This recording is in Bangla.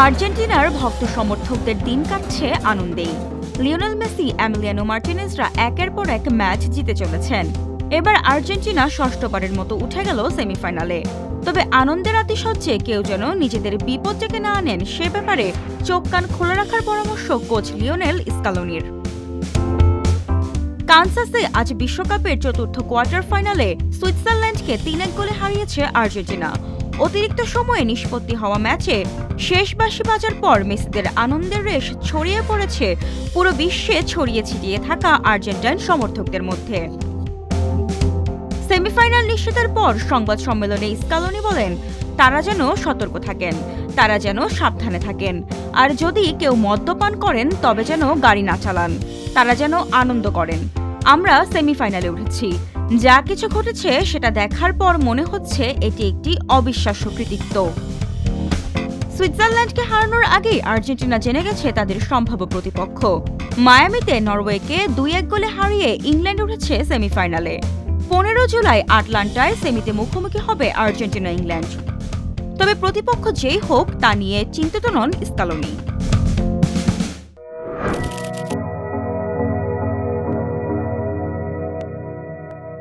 আর্জেন্টিনার ভক্ত সমর্থকদের দিন কাটছে আনন্দেই। লিওনেল মেসি, এমিলিয়ানো মার্টিনেজরা একের পর এক ম্যাচ জিতে চলেছেন। এবার আর্জেন্টিনা ষষ্ঠবারের মতো উঠে গেল সেমিফাইনালে। তবে আনন্দের আতিশয্যে কেউ যেন নিজেদের বিপদ ডেকে না আনেন সে ব্যাপারে চোখ কান খোলা রাখার পরামর্শ কোচ লিওনেল স্কালোনির। কানসাসে আজ বিশ্বকাপের চতুর্থ কোয়ার্টার ফাইনালে সুইজারল্যান্ডকে ৩-১ গোলে হারিয়েছে আর্জেন্টিনা। অতিরিক্ত সময়ে নিষ্পত্তি হওয়া ম্যাচে শেষ বাঁশি বাজার পর মেসিদের আনন্দের রেশ ছড়িয়ে পড়েছে পুরো বিশ্বে ছড়িয়ে ছিটিয়ে থাকা আর্জেন্টাইন সমর্থকদের মধ্যে। সেমিফাইনাল নিশ্চিতের পর সংবাদ সম্মেলনে স্কালোনি বলেন, তারা যেন সতর্ক থাকেন, তারা যেন সাবধানে থাকেন, আর যদি কেউ মদ্যপান করেন তবে যেন গাড়ি না চালান, তারা যেন আনন্দ করেন। আমরা সেমিফাইনালে উঠেছি, যা কিছু ঘটেছে সেটা দেখার পর মনে হচ্ছে এটি একটি অবিশ্বাস্য কৃতিত্ব। সুইজারল্যান্ডকে হারানোর আগেই আর্জেন্টিনা জেনে গেছে তাদের সম্ভাব্য প্রতিপক্ষ। মায়ামিতে নরওয়েকে ২-১ গোলে হারিয়ে ইংল্যান্ড উঠেছে সেমিফাইনালে। ১৫ জুলাই আটলান্টায় সেমিতে মুখোমুখি হবে আর্জেন্টিনা ইংল্যান্ড। তবে প্রতিপক্ষ যেই হোক তা নিয়ে চিন্তিত নন স্কালোনি।